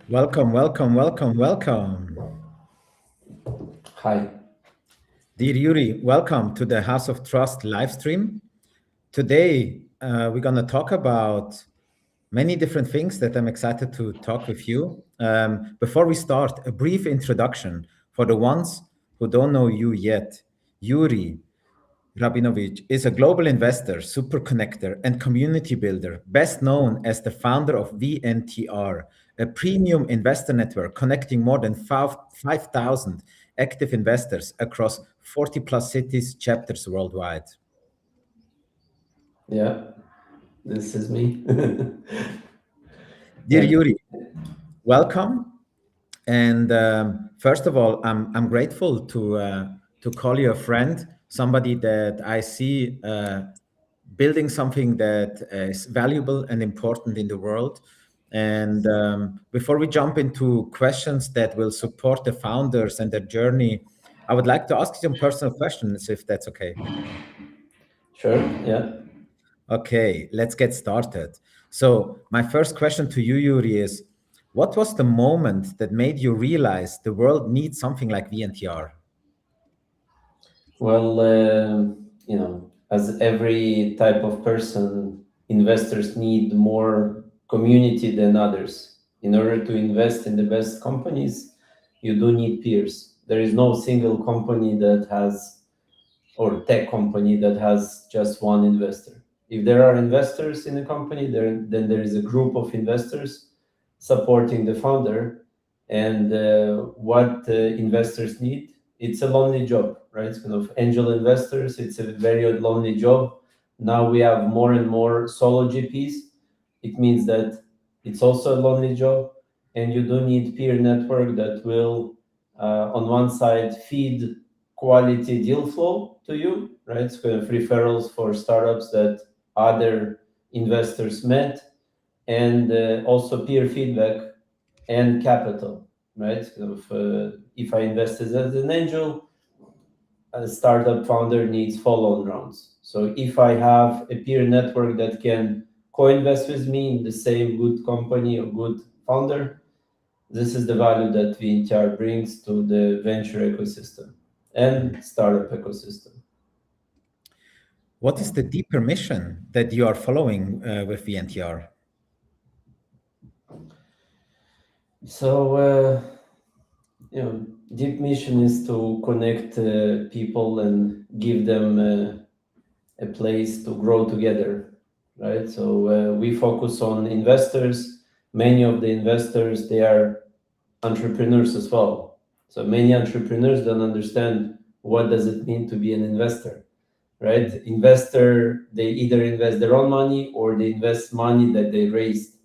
Welcome, welcome, welcome, welcome. Hi. Dear Yuri, welcome to the House of Trust live stream. Today, we're going to talk about many different things that I'm excited to talk with you. Before we start, a brief introduction for the ones who don't know you yet. Yuri Rabinovich is a global investor, super connector, and community builder, best known as the founder of VNTR, a premium investor network connecting more than 5,000 active investors across 40 plus cities, chapters worldwide. Yeah, this is me. Dear Yeah. Yuri, welcome. And first of all, I'm grateful to call you a friend, somebody that I see building something that is valuable and important in the world. And before we jump into questions that will support the founders and their journey, I would like to ask you some personal questions, if that's okay. Sure. Yeah. Okay, let's get started. So, my first question to you, Yuri, is what was the moment that made you realize the world needs something like VNTR? Well, as every type of person, investors need more community than others. In order to invest in the best companies, you do need peers. There is no single company that has, or tech company that has just one investor. If there are investors in a company, then there is a group of investors supporting the founder. And what investors need, it's a lonely job, right? It's kind of angel investors. It's a very lonely job. Now we have more and more solo GPs. It means that it's also a lonely job, and you do need peer network that will, on one side, feed quality deal flow to you, right? It's kind of referrals for startups that other investors met, and also peer feedback and capital, right? If I invested as an angel, a startup founder needs follow-on rounds. So if I have a peer network that can co-invest with me in the same good company or good founder, this is the value that VNTR brings to the venture ecosystem and startup ecosystem. What is the deeper mission that you are following with VNTR? So, deep mission is to connect people and give them a place to grow together, right? So we focus on investors. Many of the investors, they are entrepreneurs as well. So many entrepreneurs don't understand what does it mean to be an investor, right? Investor, they either invest their own money or they invest money that they raised.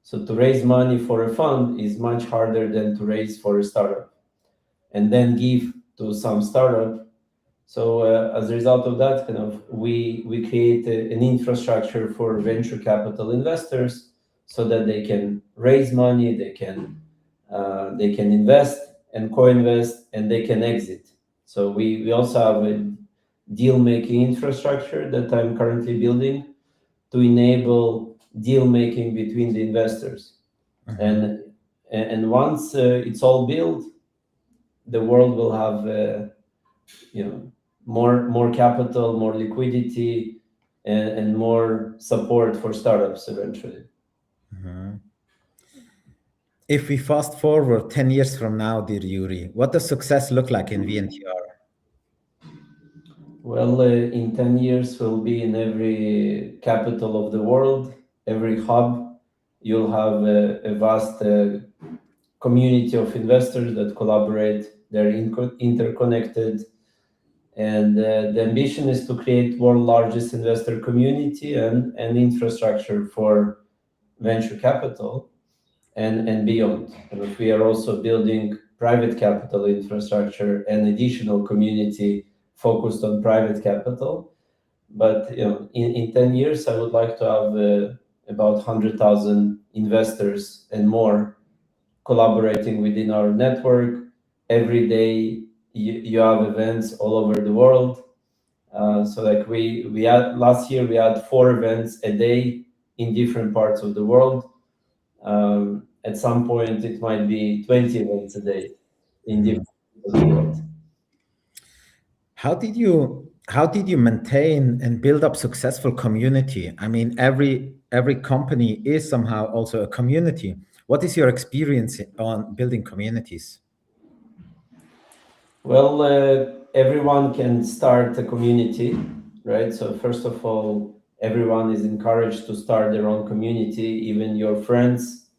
So to raise money for a fund is much harder than to raise for a startup and then give to some startup. So as a result of that, kind of we create an infrastructure for venture capital investors so that they can raise money, they can invest and co-invest, and they can exit. So we also have a deal making infrastructure that I'm currently building to enable deal making between the investors. Mhm. And once it's all built, the world will have more capital, more liquidity, and more support for startups eventually. Mhm. If we fast forward 10 years from now, dear Yuri, what does success look like in VNTR? Well, in 10 years, we'll be in every capital of the world, every hub. You'll have a vast community of investors that collaborate. They're interconnected. And the ambition is to create world largest investor community and infrastructure for venture capital and beyond. And we are also building private capital infrastructure and additional community focused on private capital. But in 10 years, I would like to have about 100,000 investors and more collaborating within our network. Every day, you have events all over the world. So like we had last year, we had 4 events a day in different parts of the world. at some point it might be 20 events a day in Mhm. different parts of the world. How did you maintain and build up successful community? I mean, every company is somehow also a community. What is your experience on building communities? Well, everyone can start a community, right? So first of all, everyone is encouraged to start their own community. Even your friends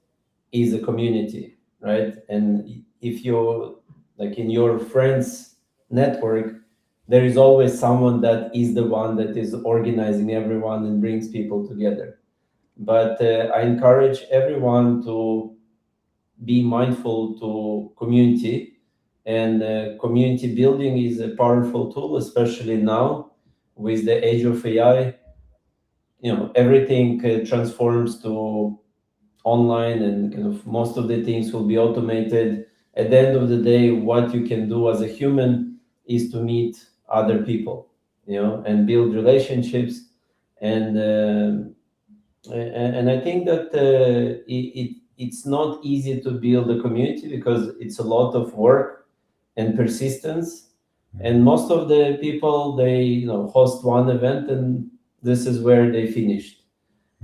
is a community, right? And if you like in your friends network, there is always someone that is the one that is organizing everyone and brings people together. But I encourage everyone to be mindful to community, and community building is a powerful tool, especially now with the age of AI. Everything transforms to online, and kind of most of the things will be automated. At the end of the day, what you can do as a human is to meet other people, and build relationships. And uh, and, and I think that it's not easy to build a community because it's a lot of work and persistence. And most of the people, they host one event and this is where they finished.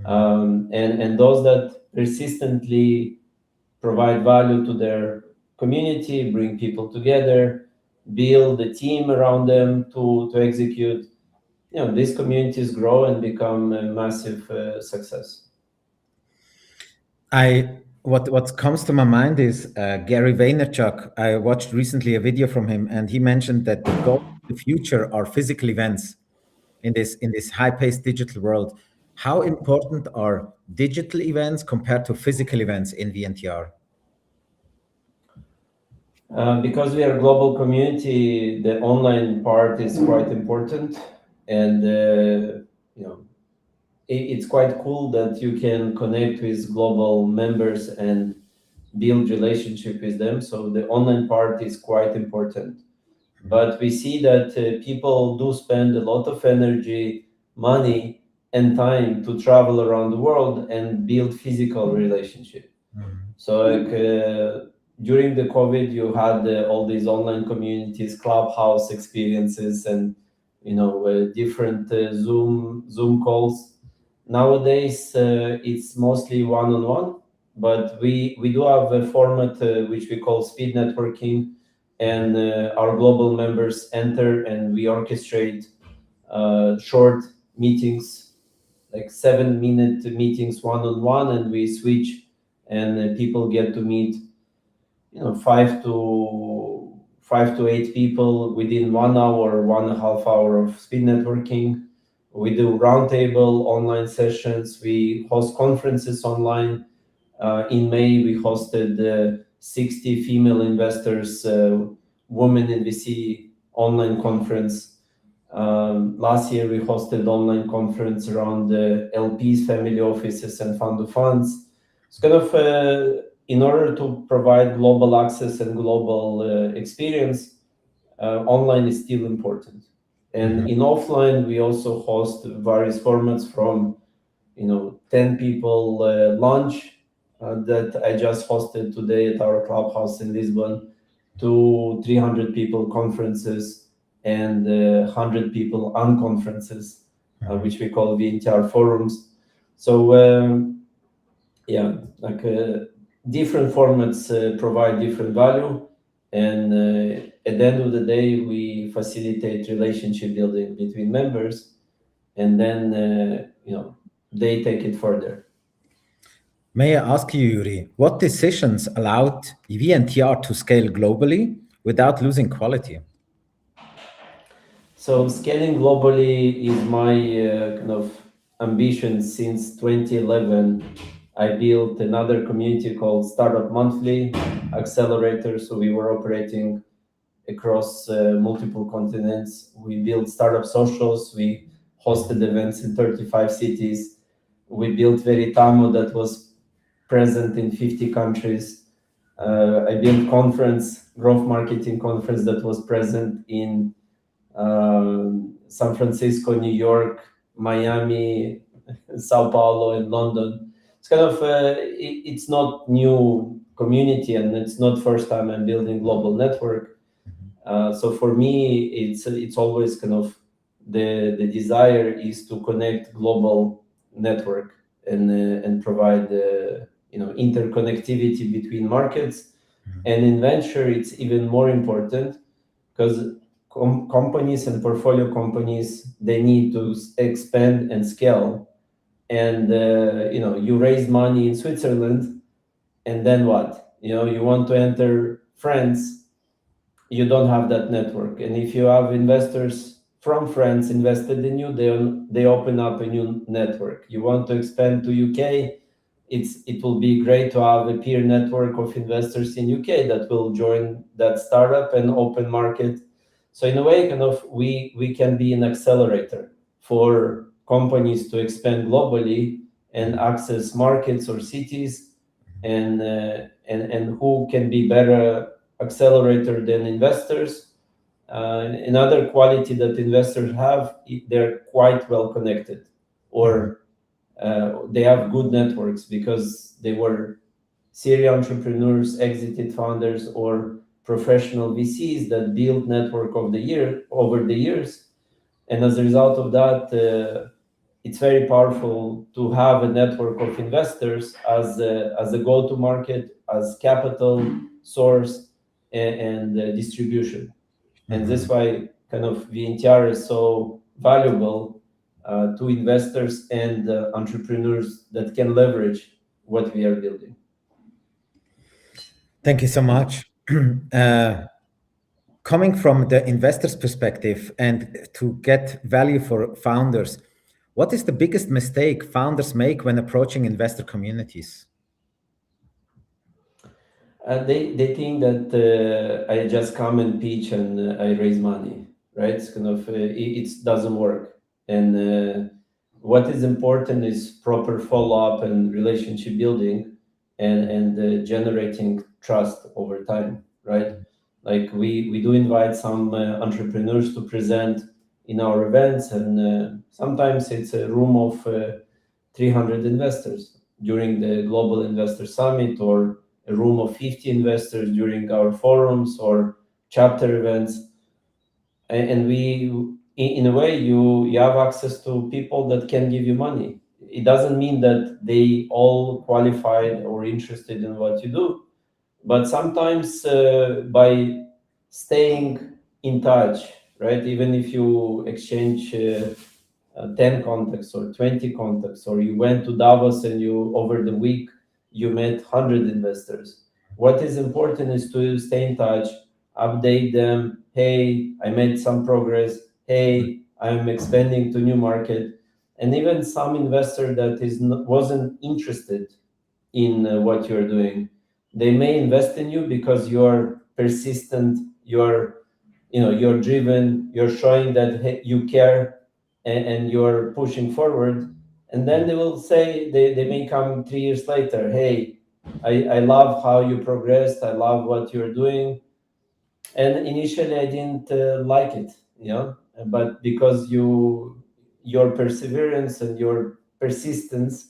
And those that persistently provide value to their community, bring people together, build a team around them to execute. These communities grow and become a massive success. What comes to my mind is Gary Vaynerchuk. I watched recently a video from him, and he mentioned that the goal of the future are physical events in this high-paced digital world. How important are digital events compared to physical events in VNTR? Because we are a global community, the online part is quite important, and it's quite cool that you can connect with global members and build relationship with them. So the online part is quite important. But we see that people do spend a lot of energy, money, and time to travel around the world and build physical relationship. Mhm. So like during the COVID, you had all these online communities, clubhouse experiences, and different Zoom calls. Nowadays, it's mostly one-on-one, but we do have a format which we call speed networking, and our global members enter and we orchestrate short meetings, like 7-minute meetings one-on-one, and we switch, and people get to meet five to eight people within 1 hour, 1.5 hour of speed networking. We do roundtable online sessions. We host conferences online. In May, we hosted 60 female investors, women in VC online conference. Last year, we hosted online conference around the LPs, family offices, and fund of funds. It's kind of in order to provide global access and global experience, online is still important. And in offline, we also host various formats from 10 people lunch that I just hosted today at our clubhouse in Lisbon, to 300 people conferences, and 100 people unconferences, which we call VNTR forums. So yeah, like different formats provide different value, and at the end of the day, we facilitate relationship building between members, and then they take it further. May I ask you, Yuri, what decisions allowed VNTR to scale globally without losing quality? So scaling globally is my kind of ambition since 2011. I built another community called StartupMonthly Accelerator. So we were operating across multiple continents. We built StartupSocials. We hosted events in 35 cities. We built VERITAMO that was present in 50 countries. I built GrowthMarketingConf that was present in San Francisco, New York, Miami, Sao Paulo, and London. it's kind of it's not new community, and it's not first time I'm building global network. So for me, it's always kind of the desire is to connect global network and provide interconnectivity between markets. And in venture, it's even more important because companies and portfolio companies, they need to expand and scale. And you raise money in Switzerland, and then what? You want to enter France, you don't have that network. And if you have investors from France invested in you, they open up a new network. You want to expand to UK, it will be great to have a peer network of investors in UK that will join that startup and open market. So in a way, kind of we can be an accelerator for companies to expand globally and access markets or cities, and who can be better accelerator than investors. Another quality that investors have, they're quite well connected, or they have good networks because they were serial entrepreneurs, exited founders, or professional VCs that build network over the years. And as a result of that, it's very powerful to have a network of investors as a go-to market, as capital source, and distribution. And this is why kind of VNTR is so valuable to investors and entrepreneurs that can leverage what we are building. Thank you so much. Coming from the investor's perspective and to get value for founders, what is the biggest mistake founders make when approaching investor communities? They think that I just come and pitch and I raise money, right? It's kind of it doesn't work. And what is important is proper follow-up and relationship building, and generating trust over time, right? Like we do invite some entrepreneurs to present in our events, and sometimes it's a room of 300 investors during the Global Investor Summit, or a room of 50 investors during our forums or chapter events. And we, in a way, you have access to people that can give you money. It doesn't mean that they all qualified or interested in what you do, but sometimes by staying in touch, right? Even if you exchange 10 contacts or 20 contacts, or you went to Davos and you over the week you met 100 investors. What is important is to stay in touch, update them. Hey, I made some progress. Hey, I'm expanding to new market. And even some investor that wasn't interested in what you're doing, they may invest in you because you're persistent, you're driven, you're showing that hey, you care, and you're pushing forward. And then they will say, they may come 3 years later, hey, I love how you progressed, I love what you're doing, and initially I didn't like it, but because your perseverance and your persistence,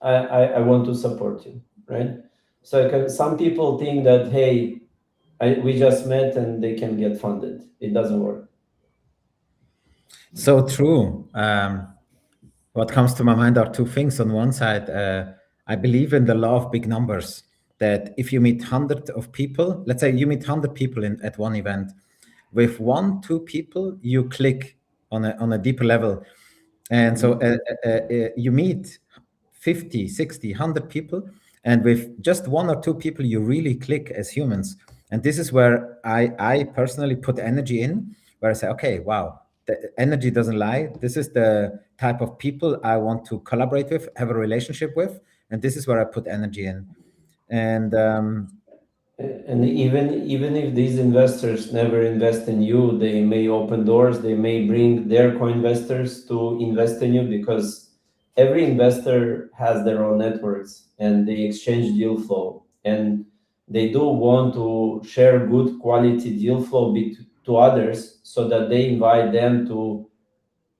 I want to support you, right? So some people think that, hey, we just met and they can get funded. It doesn't work. So true. What comes to my mind are two things. On one side, I believe in the law of big numbers, that if you meet hundreds of people, let's say you meet 100 people at one event, with 1, 2 people, you click on a deeper level. And so you meet 50, 60, 100 people, and with just 1 or 2 people, you really click as humans. And this is where I personally put energy in, where I say, okay, wow, the energy doesn't lie. This is the type of people I want to collaborate with, have a relationship with, and this is where I put energy in. And And even if these investors never invest in you, they may open doors, they may bring their co-investors to invest in you, because every investor has their own networks and they exchange deal flow, and they do want to share good quality deal flow to others, so that they invite them to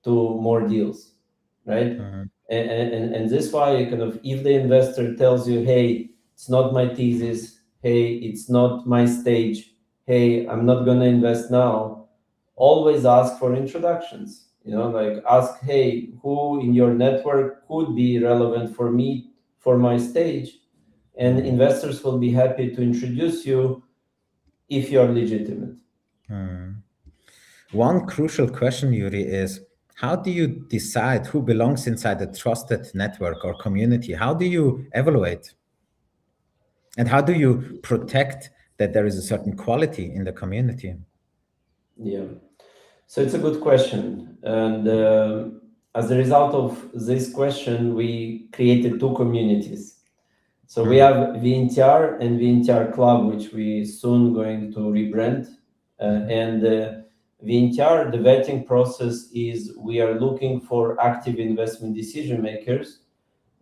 more deals, right? And this why kind of if the investor tells you, hey, it's not my thesis, hey, it's not my stage, hey, I'm not going to invest now, always ask for introductions. Like ask, hey, who in your network could be relevant for me for my stage, and investors will be happy to introduce you if you are legitimate. One crucial question, Yuri, is how do you decide who belongs inside a trusted network or community? How do you evaluate? And how do you protect that there is a certain quality in the community? Yeah. So it's a good question. And as a result of this question, we created two communities. So we have VNTR and VNTR Club, which we soon going to rebrand. And VNTR, the vetting process is we are looking for active investment decision makers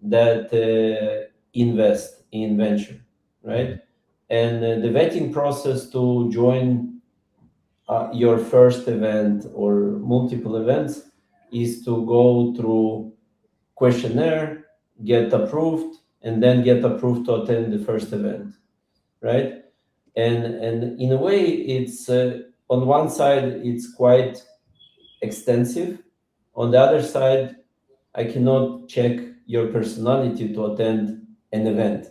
that invest in venture, right? And the vetting process to join your first event or multiple events is to go through questionnaire, get approved, and then get approved to attend the first event, right? And in a way, it's on one side it's quite extensive. On the other side, I cannot check your personality to attend an event,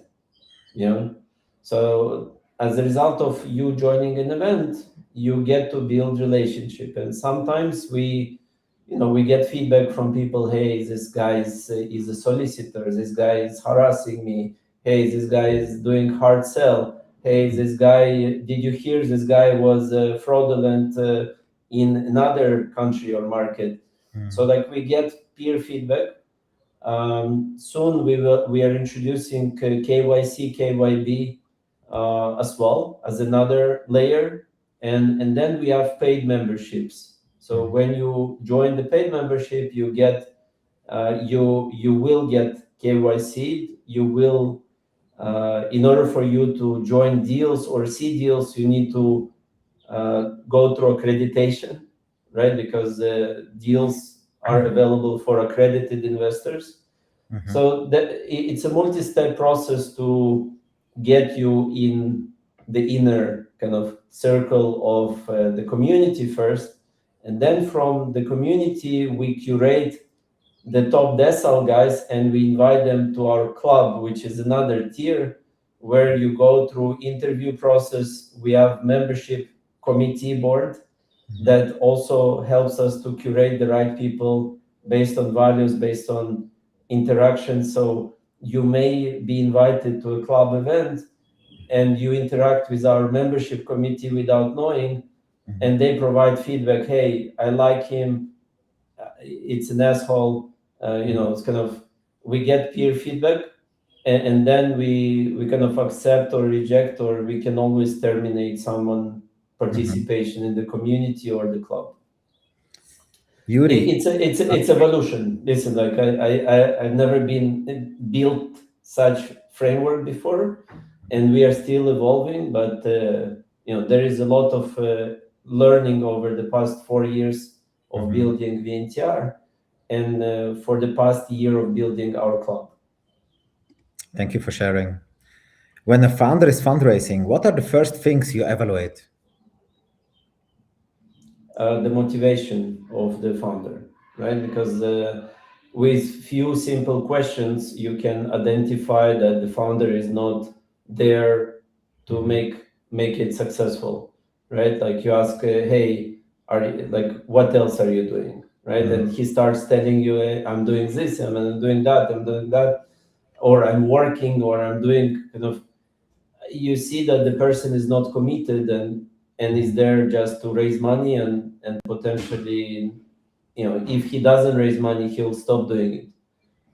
you know. So as a result of you joining an event, you get to build relationship, and sometimes we get feedback from people. Hey, this guy is a solicitor. This guy is harassing me. Hey, this guy is doing hard sell. Hey, this guy, did you hear this guy was fraudulent in another country or market? So like we get peer feedback. Soon we are introducing KYC, KYB as well as another layer, and then we have paid memberships. So when you join the paid membership, you get you will get KYC. You will in order for you to join deals or see deals, you need to go through accreditation, right? Because deals are available for accredited investors. So it's a multi-step process to get you in the inner kind of circle of the community first, and then from the community we curate the top decile guys and we invite them to our club, which is another tier where you go through interview process. We have membership committee board that also helps us to curate the right people based on values, based on interaction. So you may be invited to a club event and you interact with our membership committee without knowing, and they provide feedback. Hey, I like him. It's an asshole. It's kind of, we get peer feedback, and then we kind of accept or reject, or we can always terminate someone participation in the community or the club. Yuri, It's evolution. Listen, like I've never been built such framework before, and we are still evolving. But there is a lot of learning over the past 4 years of building VNTR, and for the past year of building our club. thank you for sharing. When a founder is fundraising, what are the first things you evaluate? The motivation of the founder, right? Because with few simple questions, you can identify that the founder is not there to make it successful, right? Like you ask, hey, what else are you doing, right? And he starts telling you, hey, I'm doing this, I'm doing that, or I'm working, or I'm doing kind of. You see that the person is not committed and is there just to raise money, and potentially, if he doesn't raise money, he'll stop doing it,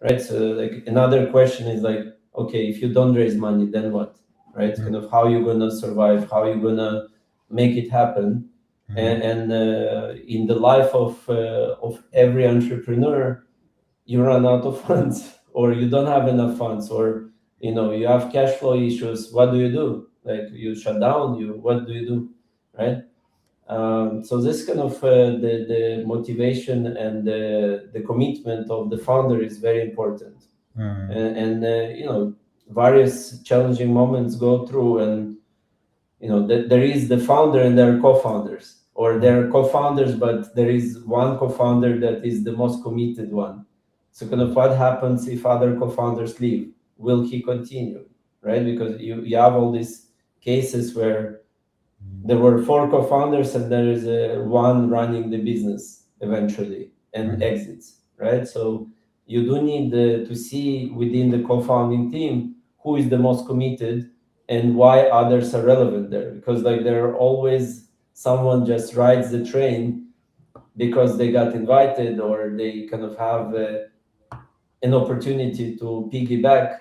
right? So like another question is like, okay, if you don't raise money, then what, right? Kind of how you gonna survive, how you gonna make it happen. And in the life of every entrepreneur, you run out of funds, or you don't have enough funds, or you have cash flow issues. What do? Like you shut down, what do you do, right? So this kind of the motivation and the commitment of the founder is very important. And various challenging moments go through, and there is the founder and there are co-founders, or there are co-founders, but there is one co-founder that is the most committed one. So kind of what happens if other co-founders leave? Will he continue, right? Because you have all these cases where there were four co-founders and there is one running the business eventually and exits, right? So you do need to see within the co-founding team who is the most committed and why others are relevant there, because like there are always someone just rides the train because they got invited or they kind of have an opportunity to piggyback,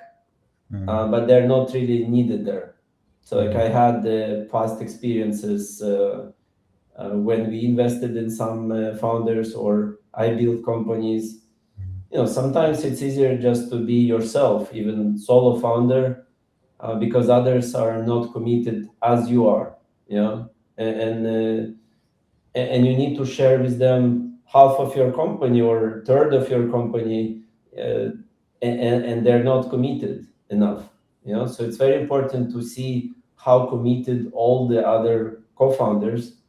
but they're not really needed there. So like I had past experiences when we invested in some founders or I built companies. Sometimes it's easier just to be yourself, even solo founder, because others are not committed as you are, and you need to share with them half of your company or third of your company, and they're not committed enough. So it's very important to see how committed all the other co-founders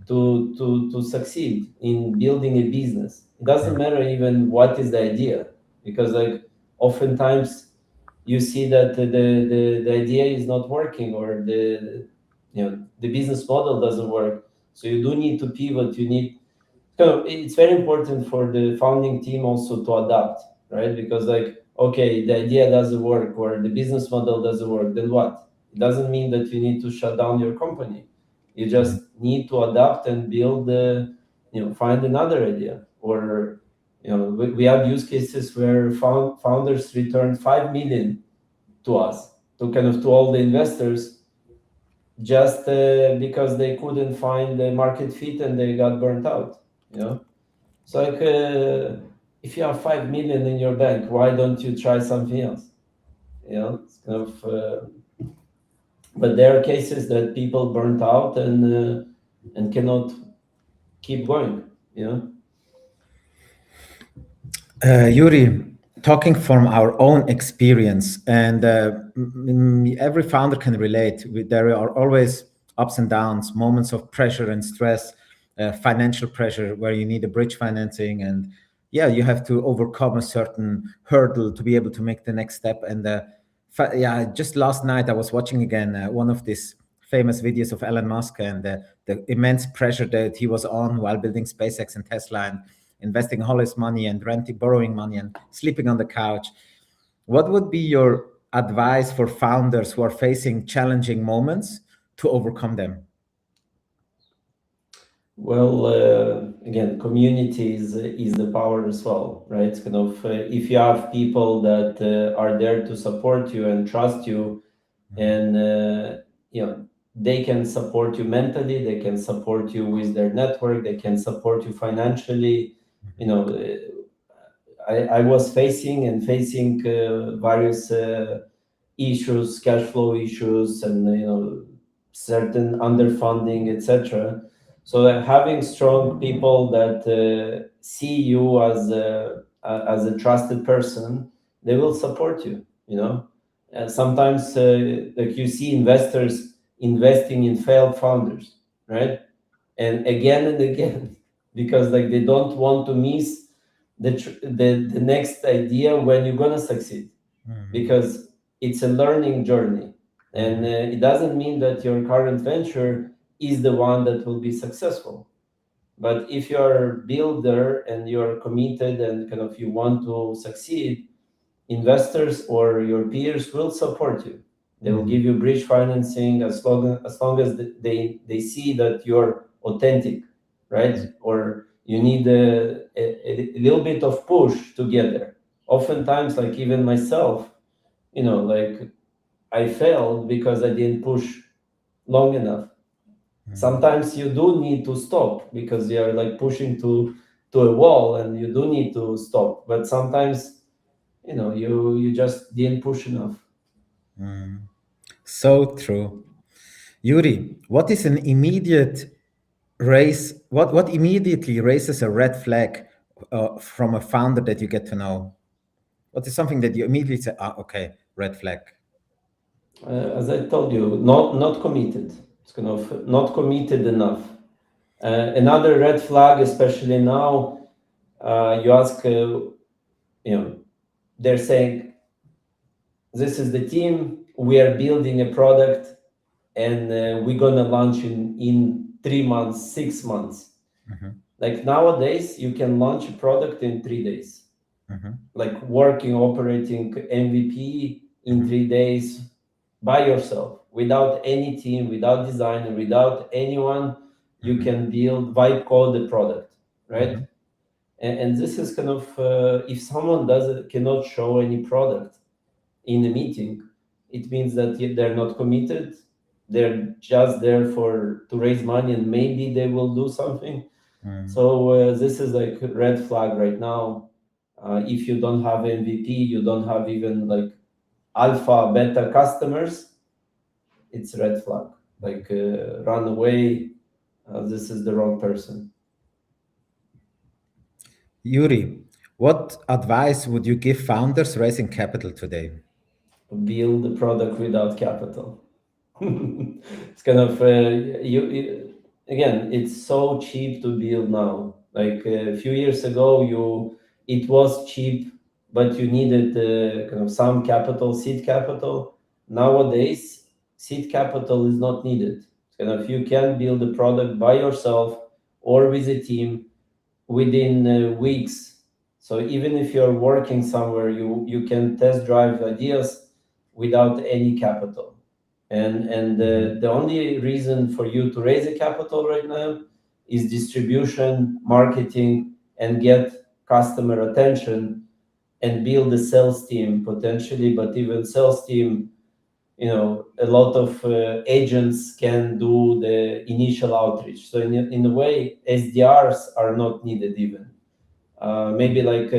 to succeed in building a business. It doesn't matter even what is the idea, because like oftentimes you see that the idea is not working, or the business model doesn't work. So you do need to pivot. So it's very important for the founding team also to adapt, right? Because like, okay, the idea doesn't work or the business model doesn't work, then what? It doesn't mean that you need to shut down your company. You just need to adapt and build find another idea. Or we have use cases where founders returned 5 million to us, to all the investors, just because they couldn't find the market fit and they got burnt out. So like, if you have 5 million in your bank, why don't you try something else? It's kind of but there are cases that people burnt out and cannot keep going. Yuri, talking from our own experience, and every founder can relate. There are always ups and downs, moments of pressure and stress, financial pressure where you need a bridge financing, and yeah, you have to overcome a certain hurdle to be able to make the next step. And yeah, just last night I was watching again one of these famous videos of Elon Musk and the immense pressure that he was on while building SpaceX and Tesla, and investing all his money and renting, borrowing money and sleeping on the couch. What would be your advice for founders who are facing challenging moments to overcome them? Well, again, community is the power as well, right? It's kind of if you have people that are there to support you and trust you, and they can support you mentally, they can support you with their network, they can support you financially. I was facing various issues, cash flow issues, and certain underfunding, etc. So having strong people that see you as a trusted person, they will support you. Sometimes like you see investors investing in failed founders, right? And again, because like they don't want to miss the next idea when you're gonna succeed, because it's a learning journey, and it doesn't mean that your current venture is the one that will be successful. But if you're a builder and you're committed and kind of you want to succeed, investors or your peers will support you. They will give you bridge financing as long as they see that you're authentic, right? Or you need a little bit of push to get there. Oftentimes, like even myself, like I failed because I didn't push long enough. Sometimes you do need to stop because you're like pushing to a wall and you do need to stop. But sometimes you just didn't push enough. So true. Yuri, what is an immediate what immediately raises a red flag from a founder that you get to know? What is something that you immediately say, ah, okay, red flag? As I told you, not committed. It's kind of not committed enough. Another red flag, especially now, you ask, they're saying, this is the team, we are building a product, and we're gonna launch in 3 months, 6 months. Like nowadays, you can launch a product in 3 days. Like working, operating MVP in 3 days by yourself, without any team, without designer, without anyone. You can build, vibe code the product, right? And this is kind of if someone cannot show any product in a meeting, it means that they're not committed. They're just there to raise money, and maybe they will do something. So this is like a red flag right now. If you don't have MVP, you don't have even like alpha, beta customers, it's a red flag. Like run away. This is the wrong person. Yuri, what advice would you give founders raising capital today? Build a product without capital. It's kind of again, it's so cheap to build now. Like a few years ago, it was cheap, but you needed kind of some capital, seed capital. Nowadays, seed capital is not needed. It's kind of you can build a product by yourself or with a team within weeks. So even if you're working somewhere, you can test drive ideas without any capital. And the only reason for you to raise a capital right now is distribution, marketing, and get customer attention, and build a sales team potentially. But even sales team, a lot of agents can do the initial outreach. So in a way, SDRs are not needed even. Maybe like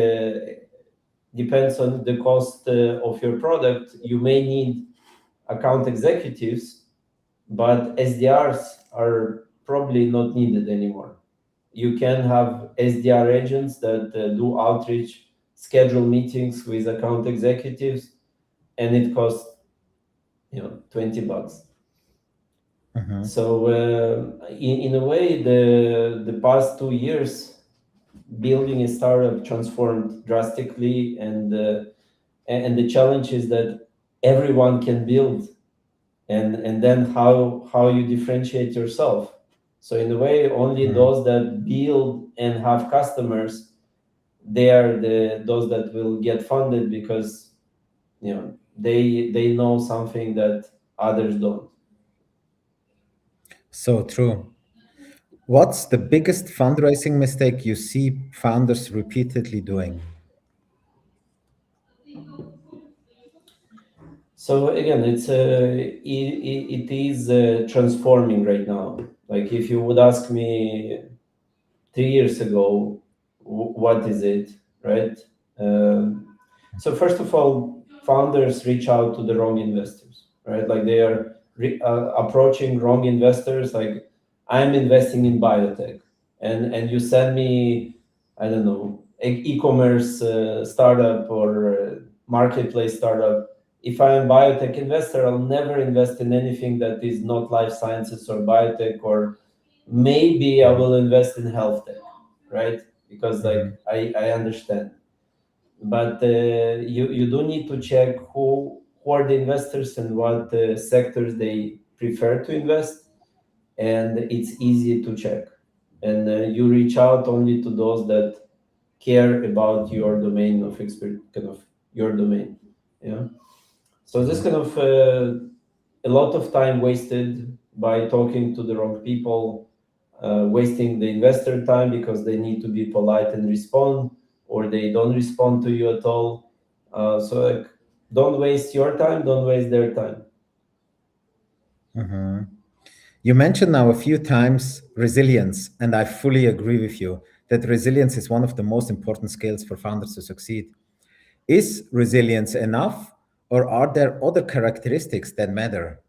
depends on the cost of your product. You may need account executives, but SDRs are probably not needed anymore. You can have SDR agents that do outreach, schedule meetings with account executives, and it costs $20. So in a way, the past 2 years, building a startup transformed drastically, and the challenge is that everyone can build, and then how you differentiate yourself. So in a way, only those that build and have customers, they are those that will get funded, because they know something that others don't. So true. What's the biggest fundraising mistake you see founders repeatedly doing? So again, it is transforming right now. Like if you would ask me 3 years ago, what is it, right? So first of all, founders reach out to the wrong investors, right? Like they are approaching wrong investors. Like I'm investing in biotech, and you send me, I don't know, e-commerce startup or marketplace startup. If I'm a biotech investor, I'll never invest in anything that is not life sciences or biotech, or maybe I will invest in health tech, right? Because like I understand, but you do need to check who are the investors and what sectors they prefer to invest, and it's easy to check. And you reach out only to those that care about your domain of expert, kind of your domain. Yeah. So this kind of a lot of time wasted by talking to the wrong people, wasting the investor time because they need to be polite and respond, or they don't respond to you at all. So like, don't waste your time, don't waste their time. You mentioned now a few times resilience, and I fully agree with you that resilience is one of the most important skills for founders to succeed. Is resilience enough, or are there other characteristics that matter?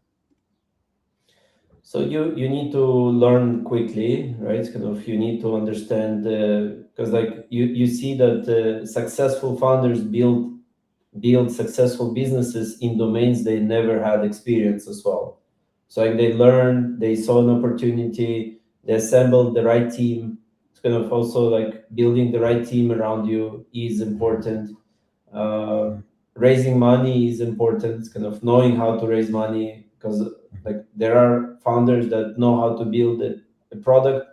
So you need to learn quickly, right? Kind of you need to understand because like you see that successful founders build successful businesses in domains they never had experience as well. So like they learned, they saw an opportunity, they assembled the right team. It's kind of also like building the right team around you is important. Uh, Raising money is important. It's kind of knowing how to raise money because like there are founders that know how to build a product,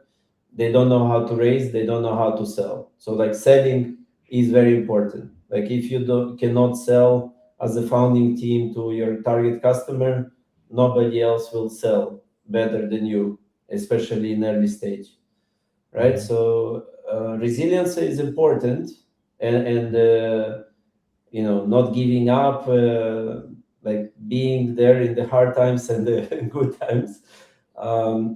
they don't know how to raise, they don't know how to sell. So like selling is very important. Like if you don't cannot sell as a founding team to your target customer, nobody else will sell better than you, especially in early stage, right? So resilience is important, and not giving up, like being there in the hard times and the good times.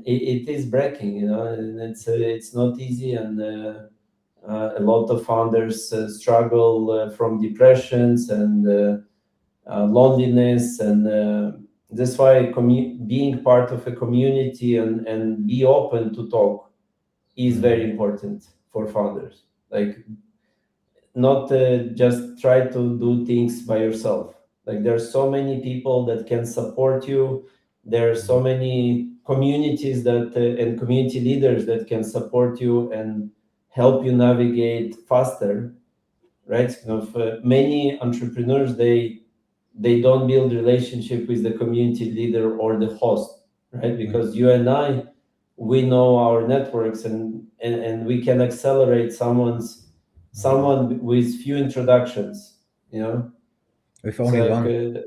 It is breaking, and it's not easy, and a lot of founders struggle from depressions and loneliness, and that's why being part of a community and be open to talk is very important for founders. Like not just try to do things by yourself. Like there's so many people that can support you. There are so many communities that and community leaders that can support you and help you navigate faster, right? Kind of, many entrepreneurs, they don't build relationship with the community leader or the host, right? Because you and I, we know our networks, and we can accelerate someone with few introductions, With so only like one.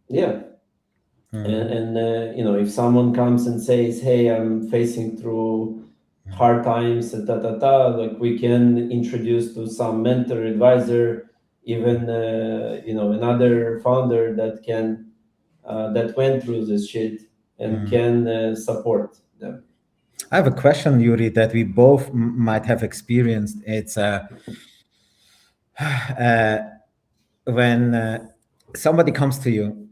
yeah. And if someone comes and says, hey, I'm facing through hard times and like we can introduce to some mentor advisor, even another founder that went through this shit and can support them. I have a question, Yuri, that we both might have experienced. It's uh, when somebody comes to you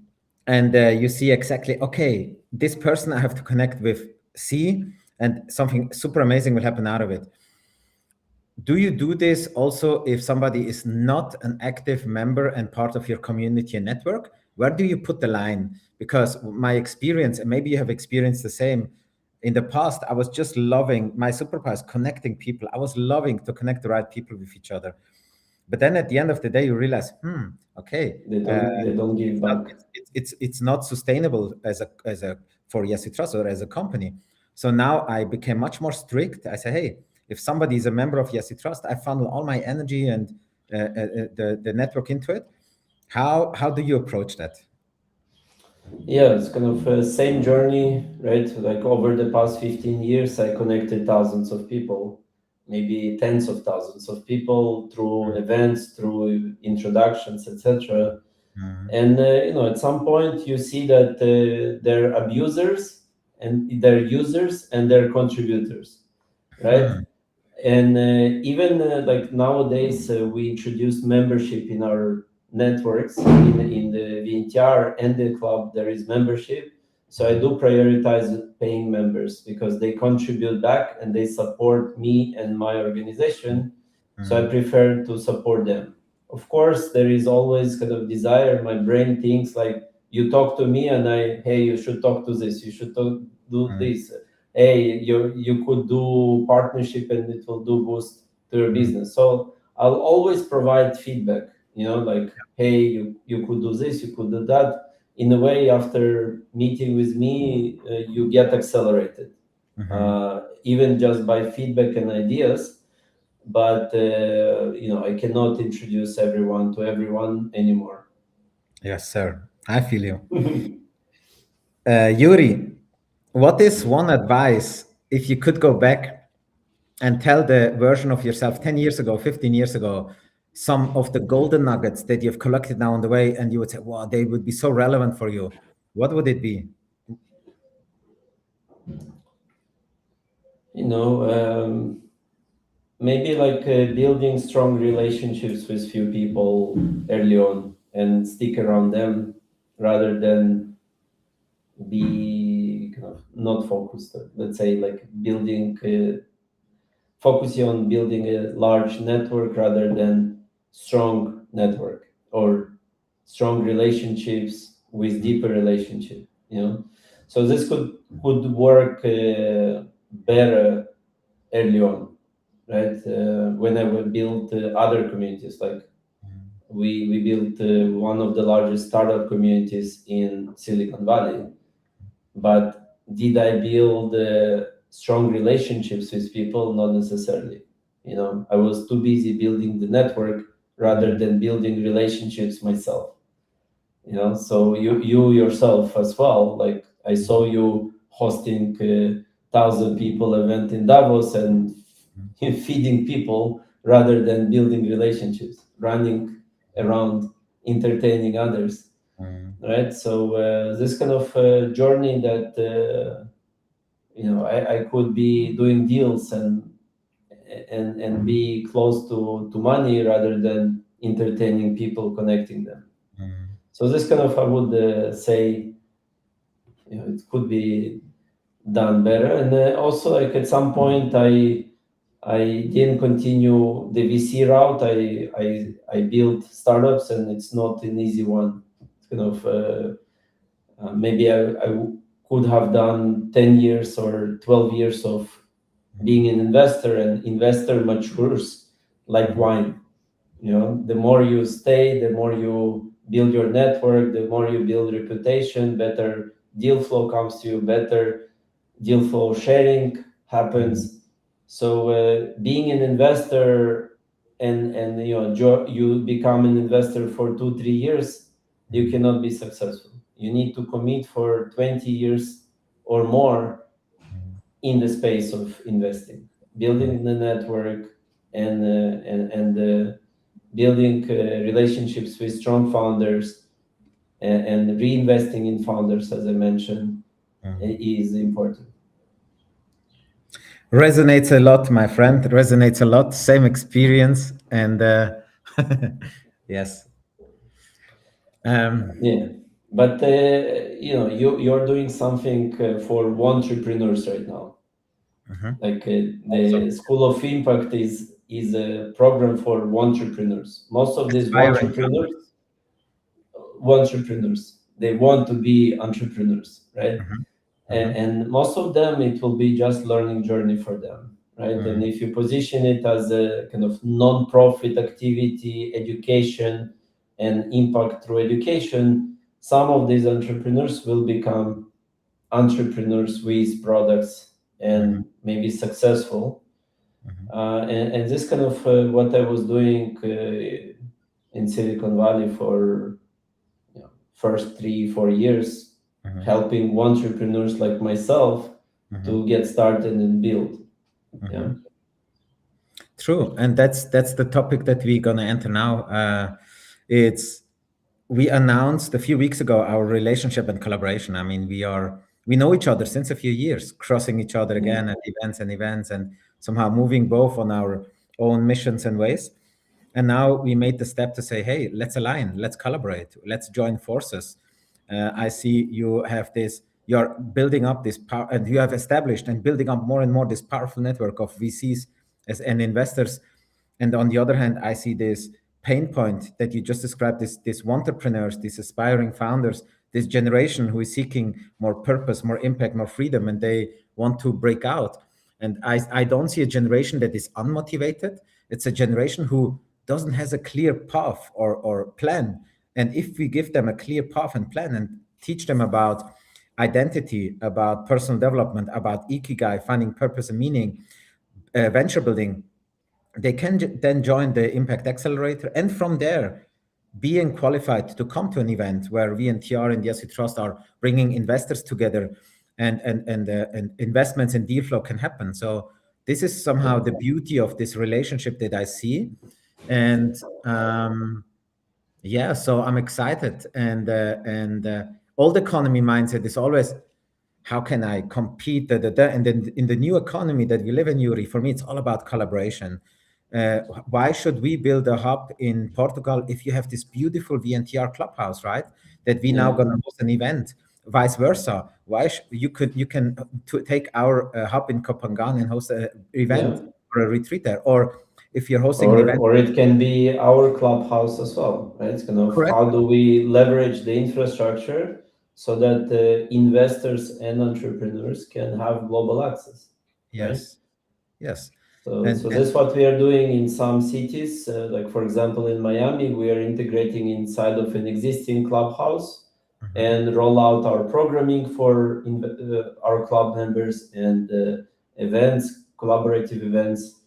and you see exactly, okay, this person I have to connect with C, and something super amazing will happen out of it. Do you do this also if somebody is not an active member and part of your community and network? Where do you put the line? Because my experience, and maybe you have experienced the same, in the past, I was just loving my superpower is connecting people. I was loving to connect the right people with each other. But then at the end of the day, you realize, okay, They don't give it's not back. it's not sustainable as a for Yes We Trust or as a company. So now I became much more strict. I say, hey, if somebody is a member of Yes We Trust, I funnel all my energy and the network into it. How do you approach that? Yeah, it's kind of same journey, right? Like over the past 15 years, I connected thousands of people, maybe tens of thousands of people through events, through introductions, etc. And at some point, you see that they're abusers and they're users and they're contributors, right? And even like nowadays, we introduced membership in our networks. In the VNTR and the club, there is membership. So I do prioritize paying members because they contribute back and they support me and my organization. So I prefer to support them. Of course, there is always kind of desire. My brain thinks like, you talk to me and hey, you should talk to this, you should do this. Hey, you could do partnership and it will do boost to your business. So I'll always provide feedback, like, hey, you could do this, you could do that. In a way, after meeting with me, you get accelerated, even just by feedback and ideas. But I cannot introduce everyone to everyone anymore. Yes, sir. I feel you. Yuri, what is one advice if you could go back and tell the version of yourself 10 years ago, 15 years ago, some of the golden nuggets that you've collected now on the way, and you would say, wow, they would be so relevant for you? What would it be? you know Maybe like building strong relationships with few people early on and stick around them rather than be not focused. Let's say like building, focusing on building a large network rather than strong network or strong relationships with deeper relationship. So this could work better early on, right? When I would build other communities, like we built one of the largest startup communities in Silicon Valley. But did I build strong relationships with people? Not necessarily. I was too busy building the network rather than building relationships myself. So you yourself as well. Like I saw you hosting 1,000 people event in Davos and feeding people rather than building relationships, running around entertaining others, right? So this kind of journey that I could be doing deals and be close to money rather than entertaining people, connecting them. So this kind of, I would say, it could be done better. And also, like at some point, I didn't continue the VC route. I built startups, and it's not an easy one. It's kind of maybe could have done 10 years or 12 years of being an investor, and investor matures like wine. The more you stay, the more you build your network, the more you build reputation, better deal flow comes to you, better deal flow sharing happens. So being an investor and you become an investor for 2-3 years, you cannot be successful. You need to commit for 20 years or more in the space of investing, building the network and building relationships with strong founders and reinvesting in founders, as I mentioned, is important. Resonates a lot, my friend. Resonates a lot. Same experience, and yes. Yeah, but you're doing something for entrepreneurs right now. Like Also, the School of Impact is a program for entrepreneurs. Most of these aspiring entrepreneurs, they want to be entrepreneurs, right? founders. And most of them, it will be just learning journey for them, right? And if you position it as a kind of non-profit activity, education and impact through education, some of these entrepreneurs will become entrepreneurs with products and maybe successful. And this kind of what I was doing in Silicon Valley for first 3-4 years, helping entrepreneurs like myself to get started and build. Yeah. True, and that's the topic that we're gonna enter now. It's We announced a few weeks ago our relationship and collaboration. I mean, we know each other since a few years, crossing each other again at events, and somehow moving both on our own missions and ways. And now we made the step to say, hey, let's align, let's collaborate, let's join forces. I see you're building up this power, and you have established and building up more and more this powerful network of VCs and investors. And on the other hand, I see this pain point that you just described, this entrepreneurs, these aspiring founders, this generation who is seeking more purpose, more impact, more freedom, and they want to break out. And I don't see a generation that is unmotivated. It's a generation who doesn't has a clear path or plan. And if we give them a clear path and plan and teach them about identity, about personal development, about ikigai, finding purpose and meaning, venture building, they can then join the Impact Accelerator, and from there, being qualified to come to an event where we and TR and Yes We Trust are bringing investors together, and investments and deal flow can happen. So this is somehow the beauty of this relationship that I see, and yeah, so I'm excited, and old economy mindset is always, how can I compete? And then in the new economy that we live in, Yuri, for me, it's all about collaboration. Why should we build a hub in Portugal if you have this beautiful VNTR clubhouse, right? That we now Yeah. gonna host an event. vice versa. You can take our hub in Copenhagen and host an Yeah. event or a retreat there, or if you're hosting an event. Or it can be our clubhouse as well, right? It's kind of Correct. how do we leverage the infrastructure so that investors and entrepreneurs can have global access, right? Yes. Yes. So And that's what we are doing in some cities. Like for example, in Miami, we are integrating inside of an existing clubhouse mhm, and roll out our programming for our club members and events, collaborative events.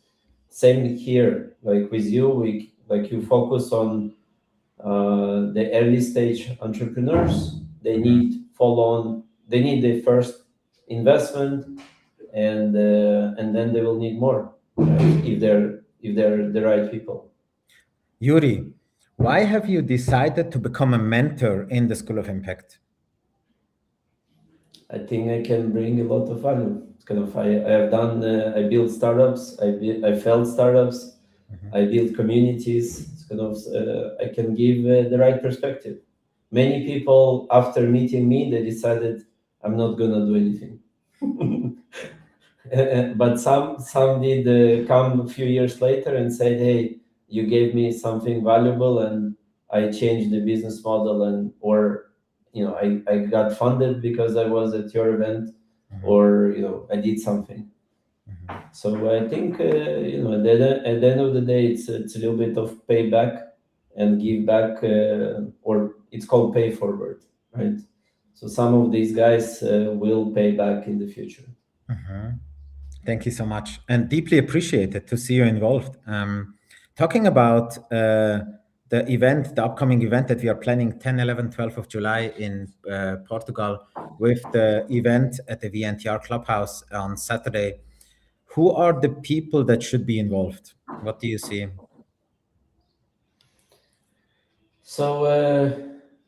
Same here, like with you, we like you focus on the early stage entrepreneurs. They mhm. need follow on. They need the first investment, and then they will need more, right? If they're the right people. Yuri, why have you decided to become a mentor in the School of Impact? I think I can bring a lot of value. It's kind of I have done I built startups. I failed startups. Mhm. I build communities. It's kind of I can give the right perspective. Many people after meeting me, they decided I'm not gonna do anything. But some did come a few years later and said, "Hey, you gave me something valuable, and I changed the business model, and or I got funded because I was at your event, Mhm. or I did something." Mhm. So I think at the end of the day, it's a little bit of payback and give back, or it's called pay forward, right? So some of these guys will pay back in the future. Mhm. Thank you so much, and deeply appreciated to see you involved. Talking about the upcoming event that we are planning 10, 11, 12 of July in Portugal, with the event at the VNTR Clubhouse on Saturday. Who are the people that should be involved? What do you see? So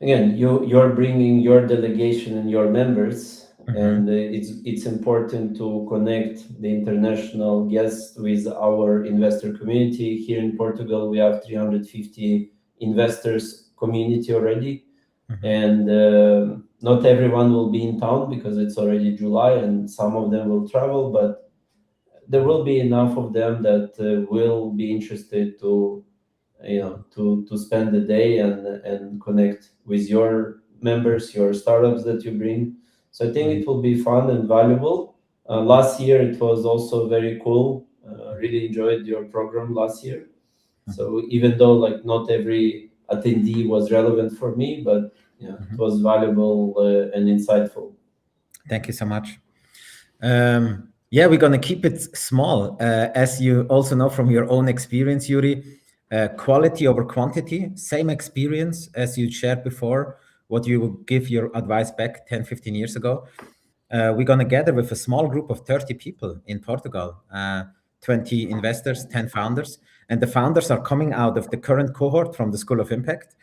again, you're bringing your delegation and your members, Mhm, and it's important to connect the international guests with our investor community. Here in Portugal, we have 350 investors community already, mhm, and not everyone will be in town because it's already July, and some of them will travel, but there will be enough of them that will be interested to to spend the day and connect with your members, your startups that you bring. So I think mhm, it will be fun and valuable. Last year it was also very cool. Really enjoyed your program last year. mhm, So even though like not every attendee was relevant for me, but it mhm. was valuable and insightful. Thank you so much. Yeah, we're going to keep it small. As you also know from your own experience, Yuri, quality over quantity, same experience as you shared before, what you would give your advice back 10, 15 years ago. We're going to gather with a small group of 30 people in Portugal, 20 investors, 10 founders. And the founders are coming out of the current cohort from the School of Impact.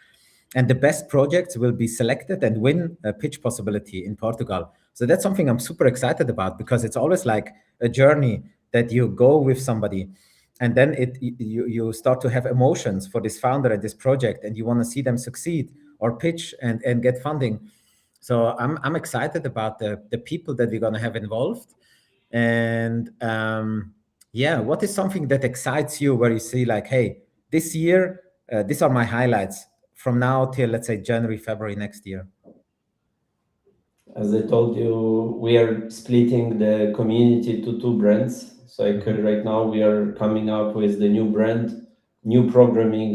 And the best projects will be selected and win a pitch possibility in Portugal. So that's something I'm super excited about, because it's always like a journey that you go with somebody, and then you start to have emotions for this founder and this project, and you want to see them succeed or pitch and get funding. So I'm excited about the people that we're going to have involved. And yeah, what is something that excites you, where you see like, hey, this year, these are my highlights from now till, let's say, January, February next year? As I told you, we are splitting the community to two brands. So like Mhm, right now we are coming up with the new brand, new programming,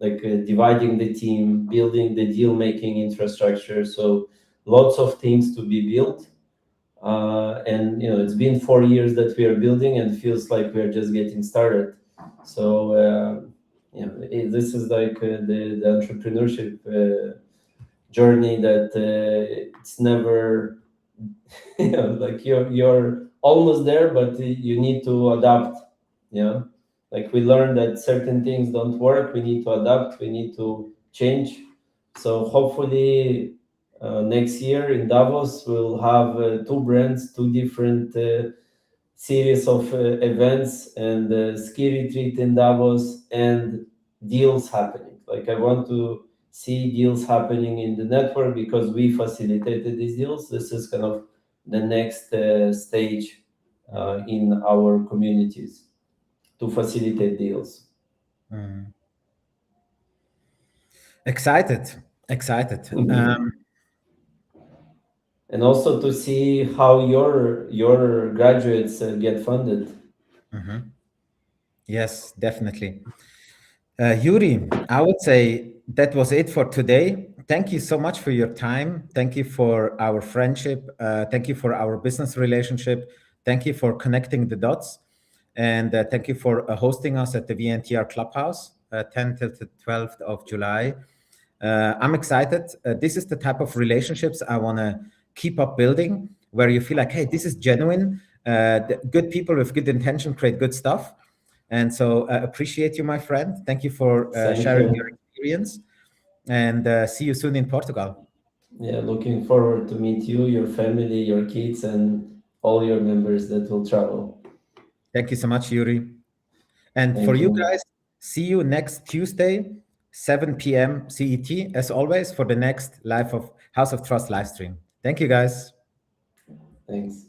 dividing the team, building the deal making infrastructure. So lots of things to be built. And it's been 4 years that we are building, and feels like we are just getting started. So this is like the entrepreneurship journey that it's never like you're almost there, but you need to adapt. Like we learned that certain things don't work, we need to adapt, we need to change. So hopefully next year in Davos we'll have two brands, two different series of events, and ski retreat in Davos, and deals happening. Like I want to see deals happening in the network because we facilitated these deals. This is kind of the next stage in our communities to facilitate deals. Mm. Excited, excited. And also to see how your graduates get funded. Mhm. Yes, definitely. Yuri, I would say that was it for today. Thank you so much for your time. Thank you for our friendship. Thank you for our business relationship. Thank you for connecting the dots. And thank you for hosting us at the VNTR Clubhouse, 10th till the 12th of July. I'm excited. This is the type of relationships I want to keep up building, where you feel like, hey, this is genuine. Good people with good intention create good stuff. And so appreciate you, my friend. Thank you for Thank sharing your you. experience, and see you soon in Portugal. Yeah, looking forward to meet you, your family, your kids, and all your members that will travel. Thank you so much, Yuri. And for Thank you you. guys, see you next Tuesday, 7 p.m. CET, as always, for the next live of House of Trust live stream. Thank you, guys. Thanks.